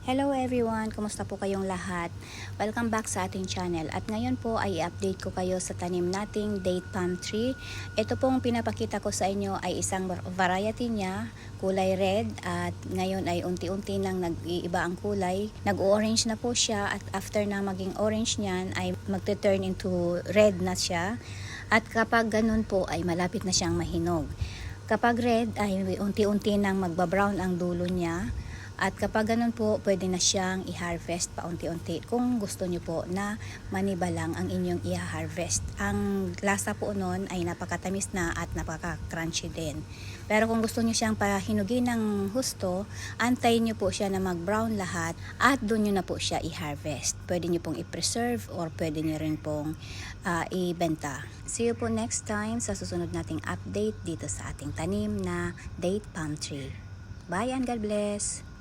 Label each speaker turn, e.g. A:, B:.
A: Hello everyone! Kumusta po kayong lahat? Welcome back sa ating channel. At ngayon po ay i-update ko kayo sa tanim nating date palm tree. Ito pong pinapakita ko sa inyo ay isang variety niya, kulay red, at ngayon ay unti-unti nang nag-iiba ang kulay. Nag-orange na po siya at after na maging orange niyan ay magte-turn into red na siya. At kapag ganun po ay malapit na siyang mahinog. Kapag red ay unti-unti nang magba-brown ang dulo niya. At kapag ganun po, pwede na siyang i-harvest paunti-unti kung gusto nyo po na maniba lang ang inyong i-harvest. Ang lasa po nun ay napakatamis na at napaka-crunchy din. Pero kung gusto nyo siyang pahinugin ng husto, antayin nyo po siya na mag-brown lahat at doon nyo na po siya i-harvest. Pwede nyo pong i-preserve or pwede nyo rin pong i-benta. See you po next time sa susunod nating update dito sa ating tanim na date palm tree. Bye and God bless!